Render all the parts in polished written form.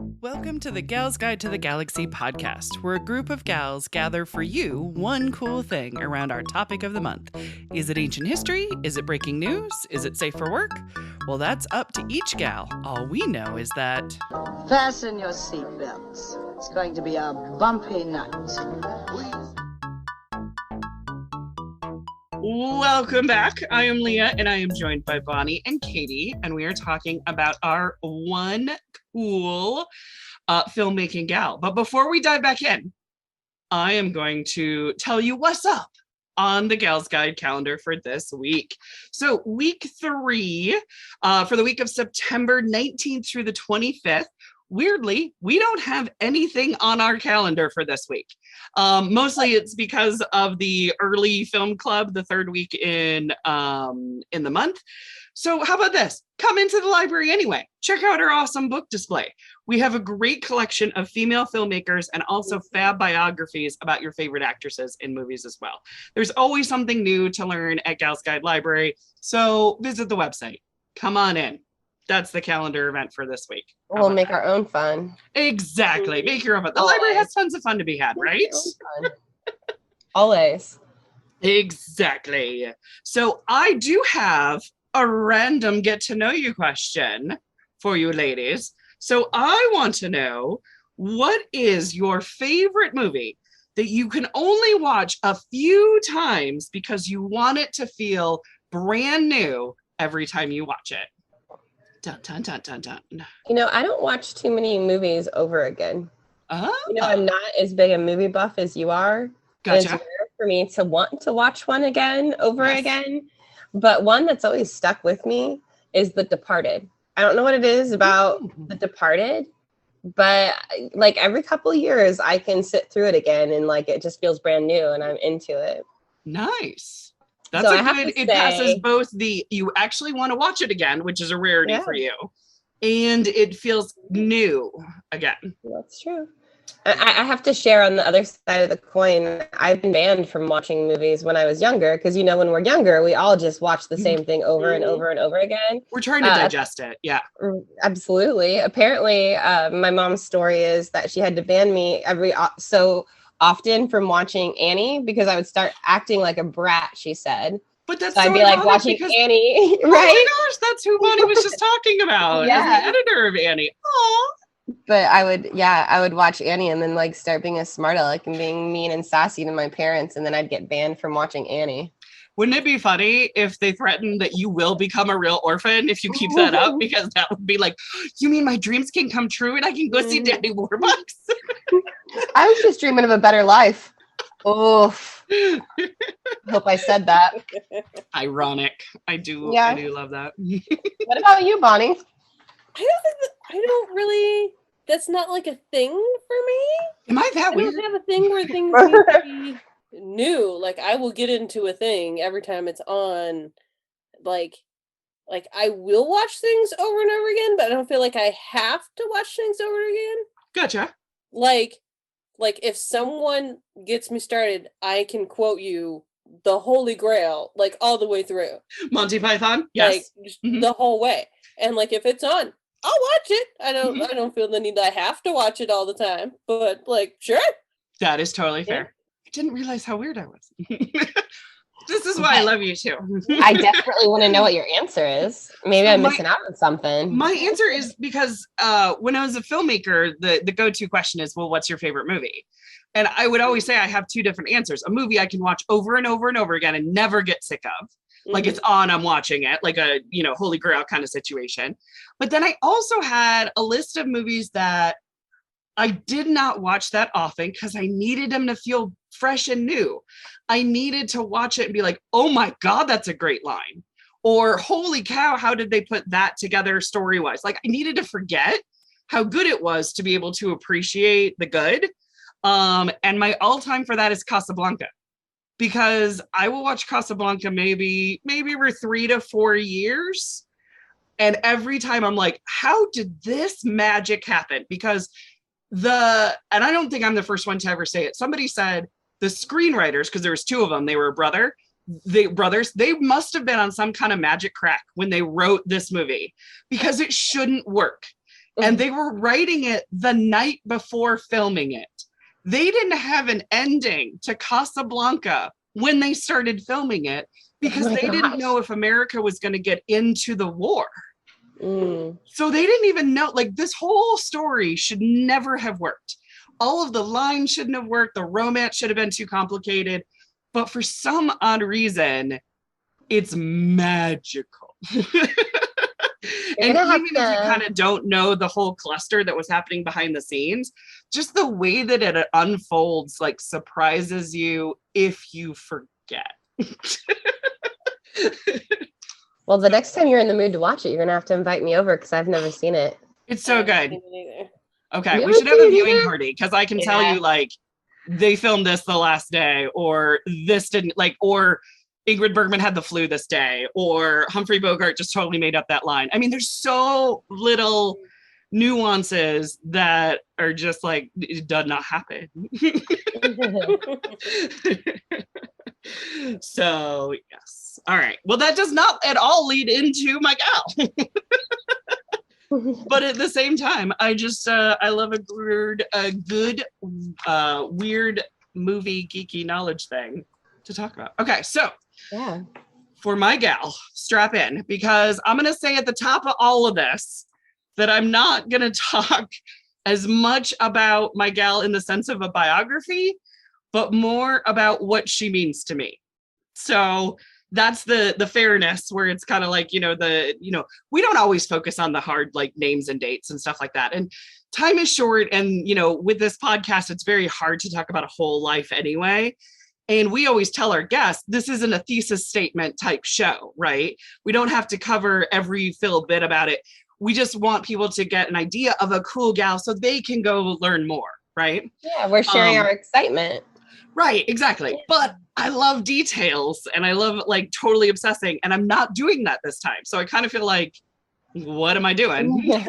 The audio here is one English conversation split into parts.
Welcome to the Gals Guide to the Galaxy podcast, where a group of gals gather for you one cool thing around our topic of the month. Is it ancient history? Is it breaking news? Is it safe for work? Well, that's up to each gal. All we know is that... Fasten your seatbelts. It's going to be a bumpy night. Welcome back. I am Leah, and I am joined by Bonnie and Katie, and we are talking about our one cool filmmaking gal. But before we dive back in, I am going to tell you what's up on the Gals Guide calendar for this week. So week 3, for the week of September 19th through the 25th, weirdly, we don't have anything on our calendar for this week. Mostly it's because of the early film club, the third week in the month. So how about this? Come into the library anyway. Check out our awesome book display. We have a great collection of female filmmakers and also fab biographies about your favorite actresses in movies as well. There's always something new to learn at Gals Guide Library. So visit the website. Come on in. That's the calendar event for this week. We'll make our own fun. Exactly. Make your own fun. The library has tons of fun to be had, right? Always. Exactly. So I do have a random get to know you question for you ladies. So I want to know, what is your favorite movie that you can only watch a few times because you want it to feel brand new every time you watch it? Dun, dun, dun, dun, dun. You know, I don't watch too many movies over again. Oh. You know, I'm not as big a movie buff as you are. Gotcha. It's rare for me to want to watch one again over again. But one that's always stuck with me is The Departed. I don't know what it is about The Departed, but like every couple of years I can sit through it again and like it just feels brand new and I'm into it. Nice. That's so a good, it passes both the, you actually want to watch it again, which is a rarity for you, and it feels new again. That's true. I have to share on the other side of the coin. I've been banned from watching movies when I was younger because, you know, when we're younger, we all just watch the same thing over and over and over again. We're trying to digest it. Yeah, absolutely. Apparently, my mom's story is that she had to ban me every so often from watching Annie because I would start acting like a brat, she said. But that's so I'd be like watching Annie, right? Oh my gosh, that's who Bonnie was just talking about. Yeah, the editor of Annie. Aww. But I would watch Annie and then like start being a smart aleck and being mean and sassy to my parents, and then I'd get banned from watching Annie. Wouldn't it be funny if they threatened that you will become a real orphan if you keep that up? Because that would be like, you mean my dreams can come true and I can go see Daddy Warbucks? I was just dreaming of a better life. Oof. Hope I said that. Ironic. I do love that. What about you, Bonnie? I don't really, that's not like a thing for me. Am I that weird? I don't have a thing where things need to be new. Like I will get into a thing every time it's on. Like I will watch things over and over again, but I don't feel like I have to watch things over again. Gotcha. Like if someone gets me started, I can quote you the Holy Grail, like all the way through. Monty Python? Yes. Like the whole way. And like if it's on, I'll watch it. I don't feel the need that I have to watch it all the time. But like, sure. That is totally fair. I didn't realize how weird I was. This is why I love you too. I desperately want to know what your answer is. Maybe I'm missing out on something. My answer is because when I was a filmmaker, the go-to question is, well, what's your favorite movie? And I would always say I have two different answers. A movie I can watch over and over and over again and never get sick of. Like it's on, I'm watching it, like a, Holy Grail kind of situation. But then I also had a list of movies that I did not watch that often because I needed them to feel fresh and new. I needed to watch it and be like, oh my God, that's a great line. Or holy cow, how did they put that together story-wise? Like I needed to forget how good it was to be able to appreciate the good. And my all-time for that is Casablanca. Because I will watch Casablanca maybe every 3 to 4 years. And every time I'm like, how did this magic happen? Because and I don't think I'm the first one to ever say it. Somebody said the screenwriters, because there was 2 of them, they were brothers, they must have been on some kind of magic crack when they wrote this movie because it shouldn't work. and they were writing it the night before filming it. They didn't have an ending to Casablanca when they started filming it because they didn't know if America was going to get into the war. So they didn't even know, like, this whole story should never have worked. All of the lines shouldn't have worked. The romance should have been too complicated. But for some odd reason, it's magical. And even if you kind of don't know the whole cluster that was happening behind the scenes, just the way that it unfolds, like, surprises you if you forget. Well, the next time you're in the mood to watch it, you're going to have to invite me over because I've never seen it. It's so good. Okay, we should have a viewing party because I can tell you, like, they filmed this the last day, or this didn't, like, or Ingrid Bergman had the flu this day, or Humphrey Bogart just totally made up that line. I mean, there's so little nuances that are just like, it does not happen. So, yes. All right. Well, that does not at all lead into my gal. But at the same time, I just, I love a good, weird movie geeky knowledge thing to talk about. Okay. So, yeah, for my gal, strap in, because I'm going to say at the top of all of this that I'm not going to talk as much about my gal in the sense of a biography, but more about what she means to me. So that's the fairness, where it's kind of like, we don't always focus on the hard, like, names and dates and stuff like that. And time is short. And, with this podcast, it's very hard to talk about a whole life anyway. And we always tell our guests, this isn't a thesis statement type show, right? We don't have to cover every fill bit about it. We just want people to get an idea of a cool gal so they can go learn more, right? Yeah, we're sharing our excitement. Right, exactly. But I love details and I love, like, totally obsessing, and I'm not doing that this time. So I kind of feel like, what am I doing?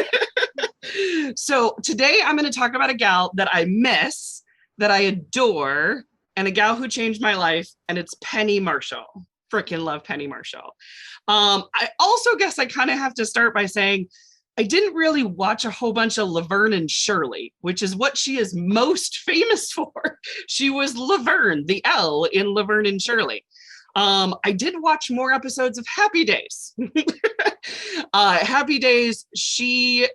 So today I'm going to talk about a gal that I miss, that I adore, and a gal who changed my life, and it's Penny Marshall. Freaking love Penny Marshall. I also guess I kind of have to start by saying I didn't really watch a whole bunch of Laverne and Shirley, which is what she is most famous for. She was Laverne, the L in Laverne and Shirley. I did watch more episodes of Happy Days. Happy Days, she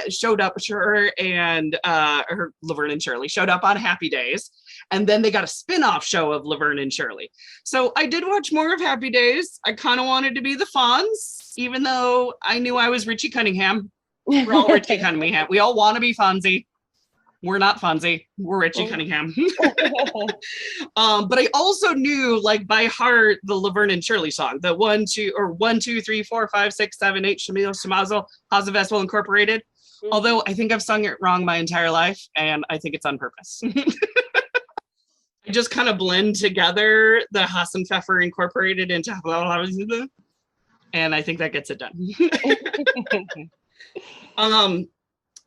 showed up, her and her Laverne and Shirley showed up on Happy Days. And then they got a spin-off show of Laverne and Shirley. So I did watch more of Happy Days. I kind of wanted to be the Fonz, even though I knew I was Richie Cunningham. We're all Richie Cunningham. We all want to be Fonzie. We're not Fonzie. We're Richie Cunningham. But I also knew, like, by heart, the Laverne and Shirley song, the 1, 2, 3, 4, 5, 6, 7, 8, Shamil, Shamazel, Hazaveswell Incorporated. Although I think I've sung it wrong my entire life, and I think it's on purpose. I just kind of blend together the Hassan Pfeffer Incorporated into, and I think that gets it done.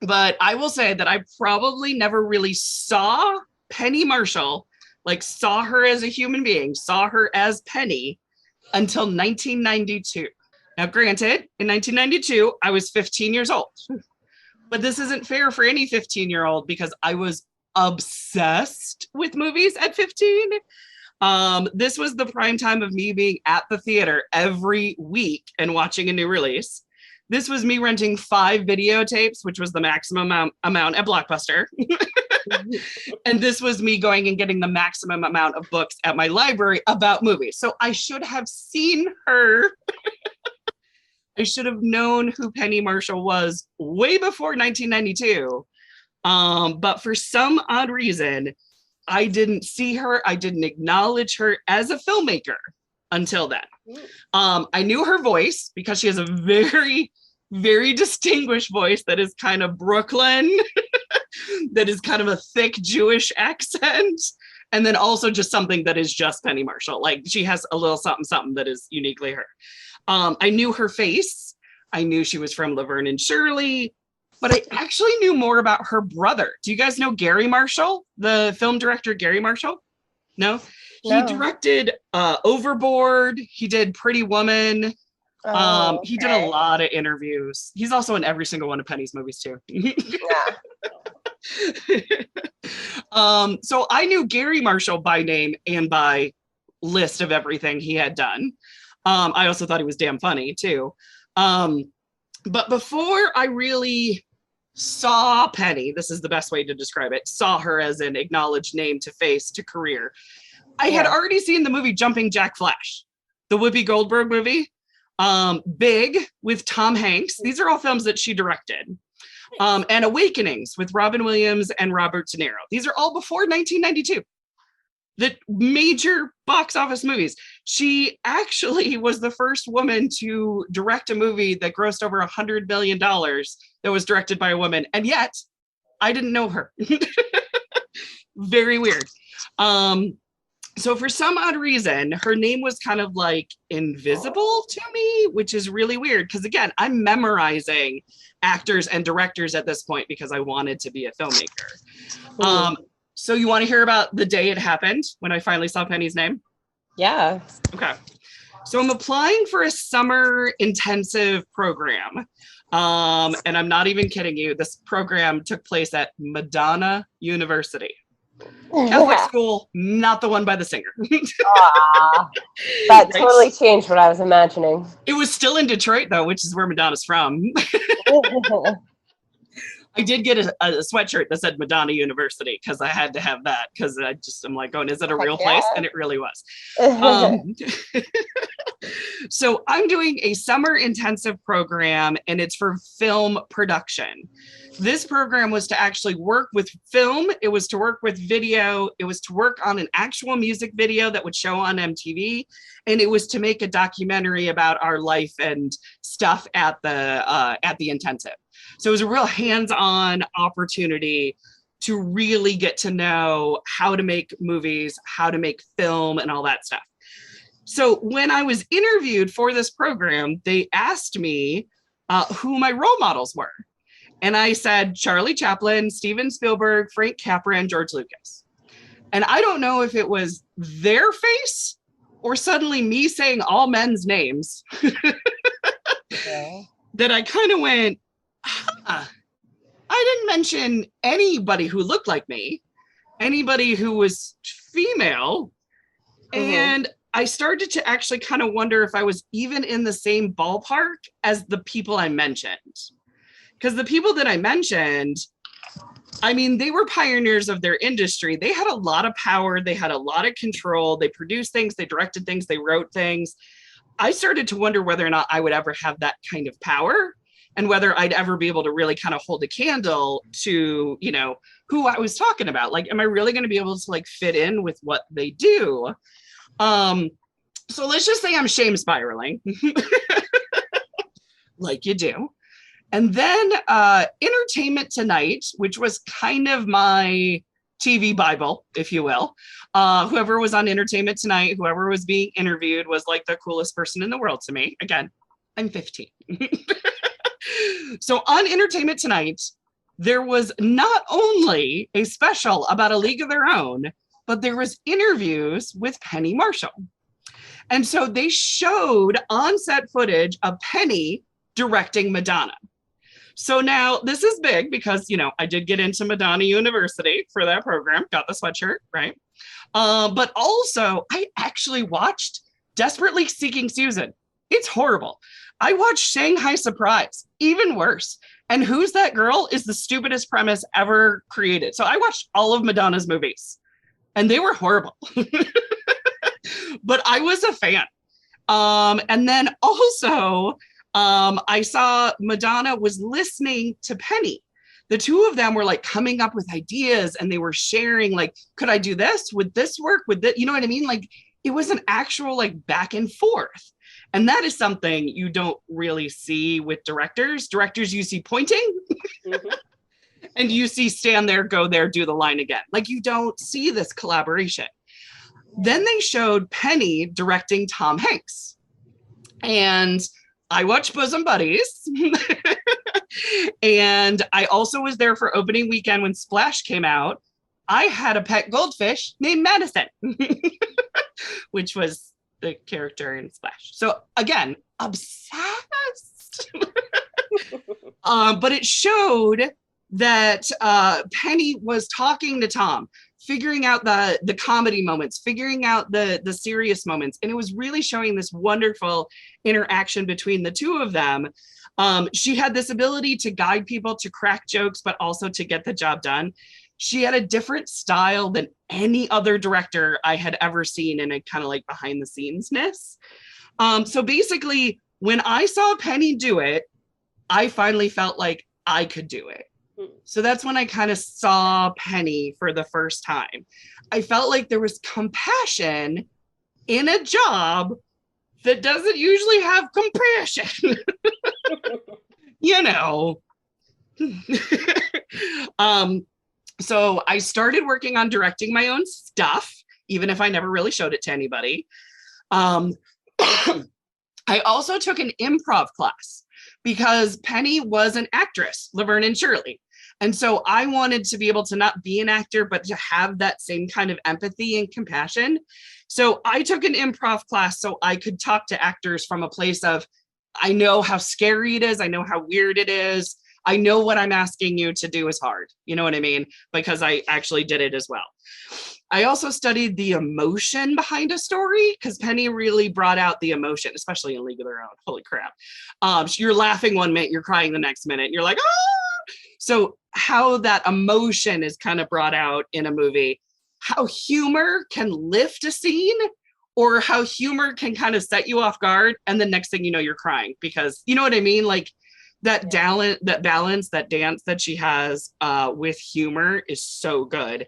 But I will say that I probably never really saw Penny Marshall, like, saw her as a human being, saw her as Penny, until 1992. Now, granted, in 1992, I was 15 years old. But this isn't fair for any 15-year-old because I was obsessed with movies at 15. This was the prime time of me being at the theater every week and watching a new release. This was me renting 5 videotapes, which was the maximum amount at Blockbuster. And this was me going and getting the maximum amount of books at my library about movies. So I should have seen her. I should have known who Penny Marshall was way before 1992. But for some odd reason, I didn't see her. I didn't acknowledge her as a filmmaker until then. I knew her voice because she has a very, very distinguished voice that is kind of Brooklyn, that is kind of a thick Jewish accent. And then also just something that is just Penny Marshall. Like, she has a little something that is uniquely her. I knew her face. I knew she was from Laverne and Shirley, but I actually knew more about her brother. Do you guys know Gary Marshall, the film director Gary Marshall? No? He directed Overboard. He did Pretty Woman. Oh, He did a okay. lot of interviews. He's also in every single one of Penny's movies too. Yeah. So I knew Gary Marshall by name and by list of everything he had done. I also thought he was damn funny too. But before I really saw Penny, this is the best way to describe it, saw her as an acknowledged name to face to career, I had already seen the movie Jumping Jack Flash, the Whoopi Goldberg movie. Big with Tom Hanks. These are all films that she directed. And Awakenings with Robin Williams and Robert De Niro. These are all before 1992. The major box office movies. She actually was the first woman to direct a movie that grossed over $100 million that was directed by a woman. And yet, I didn't know her. Very weird. So for some odd reason, her name was kind of like invisible to me, which is really weird. Because again, I'm memorizing actors and directors at this point because I wanted to be a filmmaker. So you want to hear about the day it happened when I finally saw Penny's name? Yeah. Okay. So I'm applying for a summer intensive program. And I'm not even kidding you. This program took place at Madonna University. Catholic school, not the one by the singer. That totally changed what I was imagining. It was still in Detroit, though, which is where Madonna's from. I did get a sweatshirt that said Madonna University because I had to have that because I'm like going, is it a real place? And it really was. So I'm doing a summer intensive program and it's for film production. This program was to actually work with film. It was to work with video. It was to work on an actual music video that would show on MTV. And it was to make a documentary about our life and stuff at the intensive. So it was a real hands-on opportunity to really get to know how to make movies, how to make film and all that stuff. So when I was interviewed for this program, they asked me who my role models were. And I said, Charlie Chaplin, Steven Spielberg, Frank Capra, and George Lucas. And I don't know if it was their face or suddenly me saying all men's names that I kind of went, I didn't mention anybody who looked like me, anybody who was female. And I started to actually kind of wonder if I was even in the same ballpark as the people I mentioned. Because the people that I mentioned, I mean, they were pioneers of their industry. They had a lot of power. They had a lot of control. They produced things. They directed things. They wrote things. I started to wonder whether or not I would ever have that kind of power and whether I'd ever be able to really kind of hold a candle to, you know, who I was talking about. Like, am I really going to be able to like fit in with what they do? So let's just say I'm shame spiraling like you do. And then Entertainment Tonight, which was kind of my TV Bible, if you will. Whoever was on Entertainment Tonight, whoever was being interviewed was like the coolest person in the world to me. Again, I'm 15. So on Entertainment Tonight, there was not only a special about A League of Their Own, but there was interviews with Penny Marshall. And so they showed on-set footage of Penny directing Madonna. So now this is big because, you know, I did get into Madonna University for that program, got the sweatshirt, right? But also I actually watched Desperately Seeking Susan. It's horrible. I watched Shanghai Surprise, even worse. And Who's That Girl is the stupidest premise ever created. So I watched all of Madonna's movies and they were horrible, but I was a fan. And then also, I saw Madonna was listening to Penny. The two of them were like coming up with ideas and they were sharing, like, could I do this? Would this work? Would that, you know what I mean? Like it was an actual like back and forth. And that is something you don't really see with directors. Directors, you see pointing and you see stand there, go there, do the line again. Like you don't see this collaboration. Then they showed Penny directing Tom Hanks. And I watched Bosom Buddies. And I also was there for opening weekend when Splash came out. I had a pet goldfish named Madison, which was the character in Splash. So again, obsessed. But it showed that Penny was talking to Tom, figuring out the comedy moments, figuring out the serious moments. And it was really showing this wonderful interaction between the two of them. She had this ability to guide people, to crack jokes, but also to get the job done. She had a different style than any other director I had ever seen in a kind of like behind the scenes-ness. So basically, when I saw Penny do it, I finally felt like I could do it. So that's when I kind of saw Penny for the first time. I felt like there was compassion in a job that doesn't usually have compassion. You know. So I started working on directing my own stuff, even if I never really showed it to anybody. I also took an improv class because Penny was an actress, Laverne and Shirley. And so I wanted to be able to not be an actor, but to have that same kind of empathy and compassion. So I took an improv class so I could talk to actors from a place of, I know how scary it is. I know how weird it is. I know what I'm asking you to do is hard. You know what I mean? Because I actually did it as well. I also studied the emotion behind a story because Penny really brought out the emotion, especially in League of Their Own. Holy crap. You're laughing one minute, you're crying the next minute. And you're like, ah! So how that emotion is kind of brought out in a movie, how humor can lift a scene or how humor can kind of set you off guard. And the next thing you know, you're crying because you know what I mean? Like that balance, that dance that she has with humor is so good.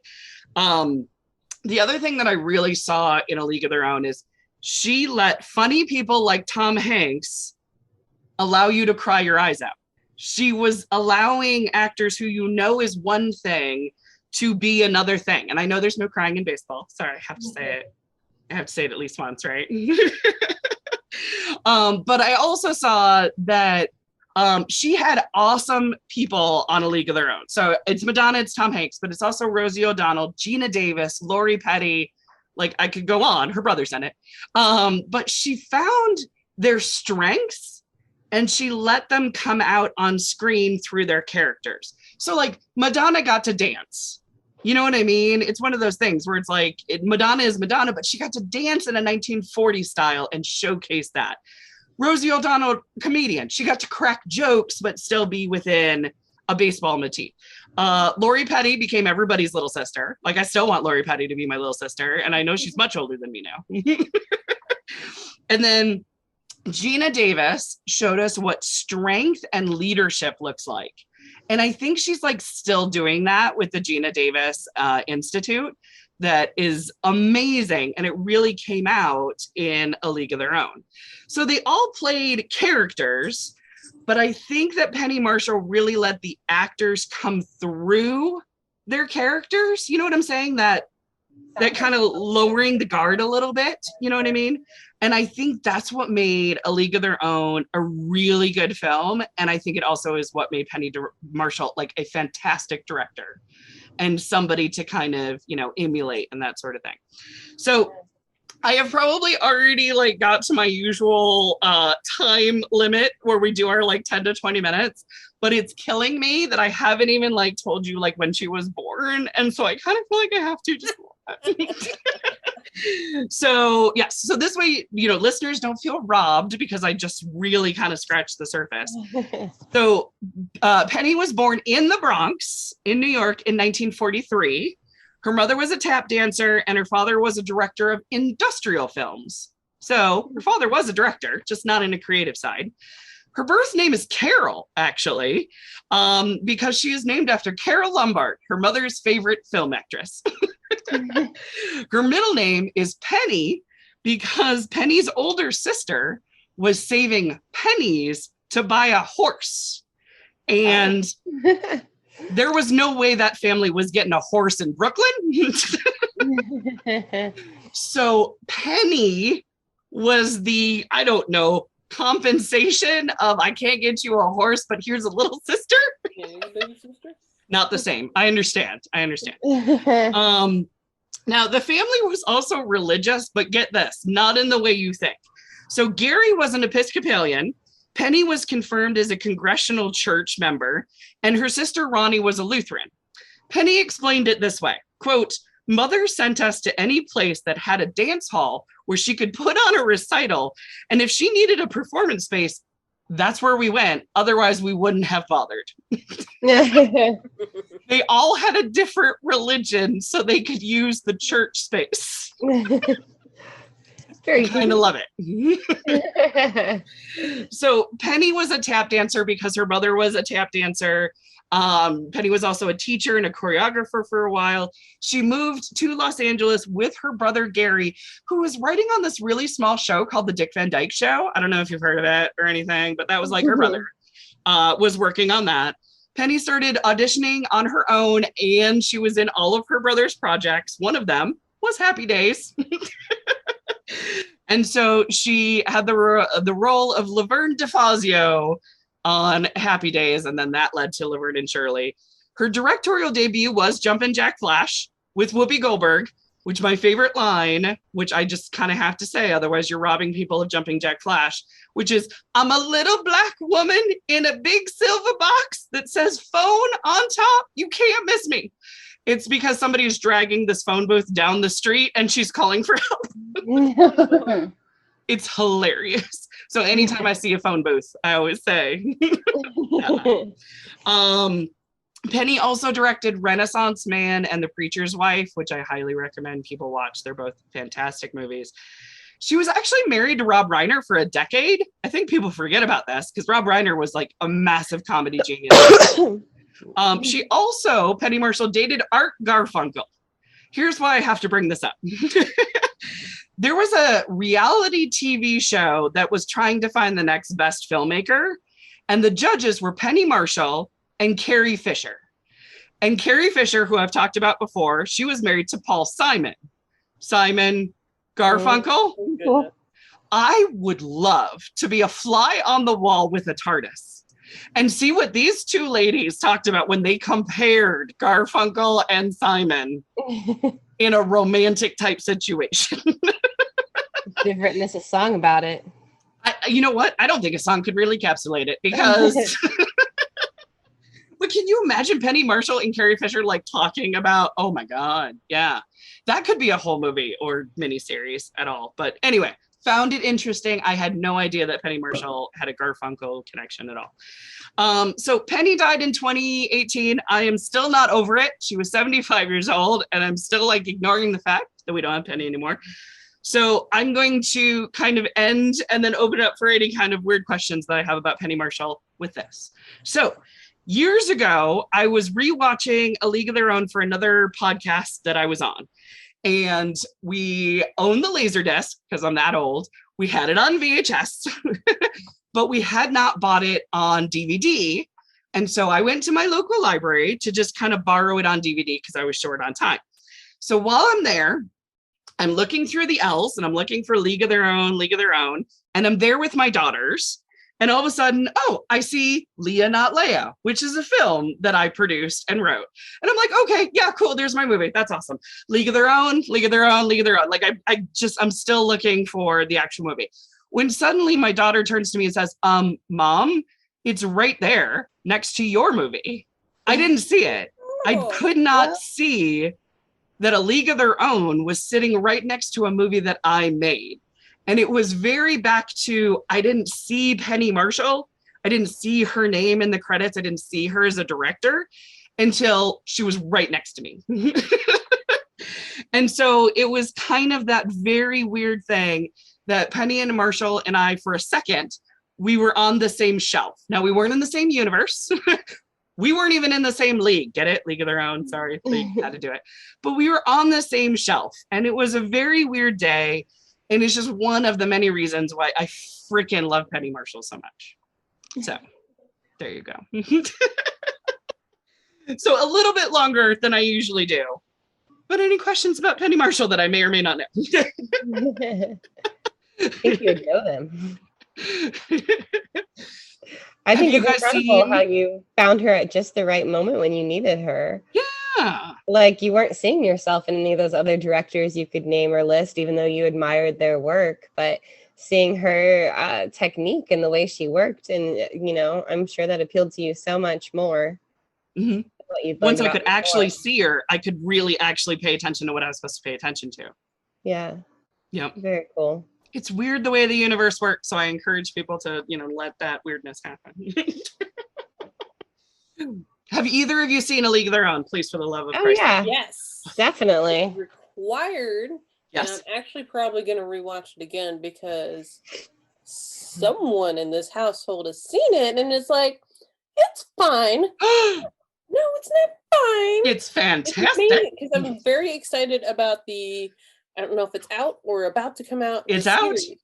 The other thing that I really saw in A League of Their Own is she let funny people like Tom Hanks allow you to cry your eyes out. She was allowing actors who you know is one thing to be another thing. And I know there's no crying in baseball. Sorry, I have to say it. I have to say it at least once, right? But I also saw that she had awesome people on A League of Their Own. So it's Madonna, it's Tom Hanks, but it's also Rosie O'Donnell, Gina Davis, Lori Petty. Like I could go on, her brother's in it. But she found their strengths and she let them come out on screen through their characters. So like Madonna got to dance. You know what I mean? It's one of those things where it's like Madonna is Madonna, but she got to dance in a 1940s style and showcase that. Rosie O'Donnell, comedian. She got to crack jokes, but still be within a baseball motif. Lori Petty became everybody's little sister. Like I still want Lori Petty to be my little sister. And I know she's much older than me now. And then Gina Davis showed us what strength and leadership looks like. And I think she's like still doing that with the Gina Davis Institute. That is amazing. And it really came out in A League of Their Own. So they all played characters, but I think that Penny Marshall really let the actors come through their characters. You know what I'm saying? That kind of lowering the guard a little bit. You know what I mean? And I think that's what made A League of Their Own a really good film. And I think it also is what made Penny Marshall like a fantastic director and somebody to kind of, you know, emulate and that sort of thing. So I have probably already like got to my usual time limit where we do our like 10 to 20 minutes, but it's killing me that I haven't even like told you like when she was born. And so I kind of feel like I have to just so yes, so this way, you know, listeners don't feel robbed because I just really kind of scratched the surface. So Penny was born in the Bronx in New York in 1943. Her mother was a tap dancer and her father was a director of industrial films. So her father was a director, just not in a creative side. Her birth name is Carol, actually, because she is named after Carol Lombard, her mother's favorite film actress. Her middle name is Penny because Penny's older sister was saving pennies to buy a horse. And there was no way that family was getting a horse in Brooklyn. So Penny was the, I don't know, compensation of I can't get you a horse, but here's a little sister. Not the same. I understand. Now, the family was also religious, but get this, not in the way you think. So Gary was an Episcopalian. Penny was confirmed as a congregational church member, and her sister Ronnie was a Lutheran. Penny explained it this way, quote, "Mother sent us to any place that had a dance hall where she could put on a recital, and if she needed a performance space, that's where we went. Otherwise, we wouldn't have bothered." They all had a different religion, so they could use the church space. Very I kind of love it. So Penny was a tap dancer because her mother was a tap dancer. Penny was also a teacher and a choreographer for a while. She moved to Los Angeles with her brother Gary, who was writing on this really small show called The Dick Van Dyke Show. I don't know if you've heard of it or anything, but that was like her brother was working on that. Penny started auditioning on her own, and she was in all of her brother's projects. One of them was Happy Days. And so she had the role of Laverne DeFazio on Happy Days, and then that led to Laverne and Shirley. Her directorial debut was Jumpin' Jack Flash with Whoopi Goldberg, which my favorite line, which I just kind of have to say, otherwise you're robbing people of Jumping Jack Flash, which is, "I'm a little black woman in a big silver box that says phone on top. You can't miss me." It's because somebody is dragging this phone booth down the street and she's calling for help. It's hilarious. So anytime I see a phone booth, I always say. Penny also directed Renaissance Man and The Preacher's Wife, which I highly recommend people watch. They're both fantastic movies. She was actually married to Rob Reiner for a decade. I think people forget about this because Rob Reiner was like a massive comedy genius. She also, Penny Marshall, dated Art Garfunkel. Here's why I have to bring this up. There was a reality TV show that was trying to find the next best filmmaker, and the judges were Penny Marshall and Carrie Fisher. And Carrie Fisher, who I've talked about before, she was married to Paul Simon. Simon Garfunkel. Oh, I would love to be a fly on the wall with a TARDIS and see what these two ladies talked about when they compared Garfunkel and Simon in a romantic type situation. They've written us a song about it. You know what? I don't think a song could really encapsulate it because but can you imagine Penny Marshall and Carrie Fisher like talking about, oh my God, yeah. That could be a whole movie or miniseries at all. But anyway, found it interesting. I had no idea that Penny Marshall had a Garfunkel connection at all. So Penny died in 2018. I am still not over it. She was 75 years old, and I'm still like ignoring the fact that we don't have Penny anymore. So I'm going to kind of end and then open it up for any kind of weird questions that I have about Penny Marshall with this. So years ago, I was rewatching A League of Their Own for another podcast that I was on. And we owned the Laserdisc because I'm that old. We had it on VHS, but we had not bought it on DVD. And so I went to my local library to just kind of borrow it on DVD because I was short on time. So while I'm there, I'm looking through the L's and I'm looking for League of Their Own. And I'm there with my daughters. And all of a sudden, oh, I see Leah, Not Leah, which is a film that I produced and wrote. And I'm like, okay, yeah, cool. There's my movie. That's awesome. League of Their Own. Like I'm still looking for the actual movie. When suddenly my daughter turns to me and says, Mom, it's right there next to your movie. I didn't see it. I could not see that A League of Their Own was sitting right next to a movie that I made. And it was very back to, I didn't see Penny Marshall. I didn't see her name in the credits. I didn't see her as a director until she was right next to me. And so it was kind of that very weird thing that Penny and Marshall and I, for a second, we were on the same shelf. Now, we weren't in the same universe. We weren't even in the same league. Get it? League of Their Own. Sorry, they had to do it. But we were on the same shelf. And it was a very weird day. And it's just one of the many reasons why I freaking love Penny Marshall so much. So there you go. So a little bit longer than I usually do. But any questions about Penny Marshall that I may or may not know? I think you would know them. I think it's incredible how you found her at just the right moment when you needed her. Yeah, Yeah. Like, you weren't seeing yourself in any of those other directors you could name or list, even though you admired their work. But seeing her technique and the way she worked, and, I'm sure that appealed to you so much more. Mm-hmm. What you'd Once learned I about could before. actually see her, I could really actually pay attention to what I was supposed to pay attention to. Yeah. Yep. Very cool. It's weird the way the universe works, so I encourage people to, let that weirdness happen. Have either of you seen A League of Their Own? Please, for the love of Christ. Yeah. Yes. Definitely. Required. Yes. And I'm actually probably going to rewatch it again because someone in this household has seen it and it's like, it's fine. No, it's not fine. It's fantastic. Because I'm very excited about I don't know if it's out or about to come out. It's out. Series.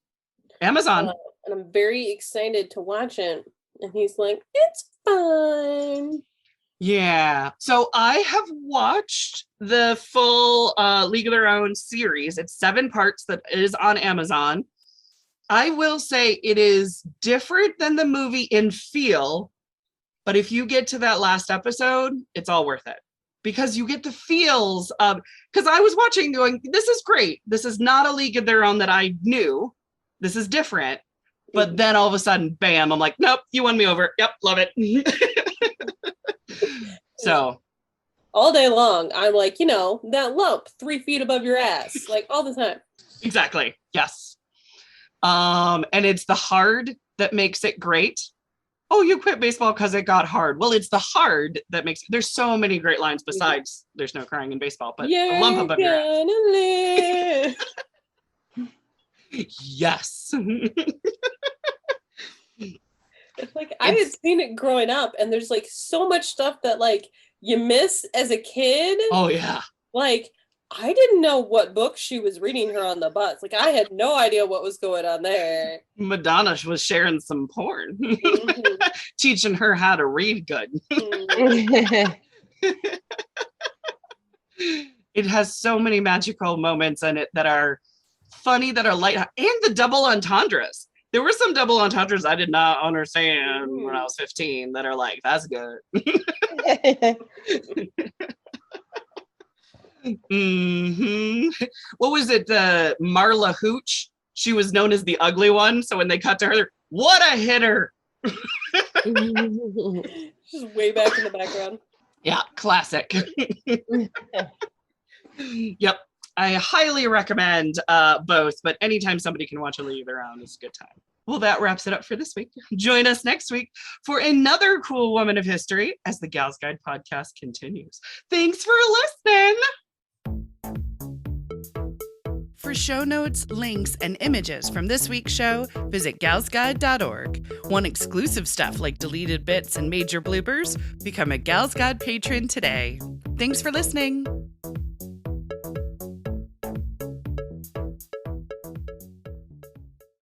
Amazon. And I'm very excited to watch it. And he's like, it's fine. Yeah. So I have watched the full League of Their Own series. It's 7 parts that is on Amazon. I will say it is different than the movie in feel, but if you get to that last episode, it's all worth it. Because you get the feels of, because I was watching going, this is great. This is not a League of Their Own that I knew. This is different. But then all of a sudden, bam, I'm like, nope, you won me over. Yep, love it. So. All day long, I'm like, that lump 3 feet above your ass, like all the time. Exactly. Yes. And it's the hard that makes it great. Oh, you quit baseball because it got hard. Well, it's the hard that makes it. There's so many great lines besides there's no crying in baseball, but a lump above your ass. Yes. It's like I had seen it growing up, and there's like so much stuff that like you miss as a kid. Oh yeah. Like I didn't know what book she was reading her on the bus. Like I had no idea what was going on there. Madonna was sharing some porn, teaching her how to read good. It has so many magical moments in it that are funny, that are light, and the double entendres. There were some double entendres I did not understand when I was 15 that are like, that's good. What was it? Marla Hooch. She was known as the ugly one. So when they cut to her, what a hitter. Just way back in the background. Yeah, classic. Yep. I highly recommend both, but anytime somebody can watch A League of Their Own, it's a good time. Well, that wraps it up for this week. Join us next week for another cool woman of history as the Gals Guide podcast continues. Thanks for listening. For show notes, links, and images from this week's show, visit galsguide.org. Want exclusive stuff like deleted bits and major bloopers? Become a Gals Guide patron today. Thanks for listening.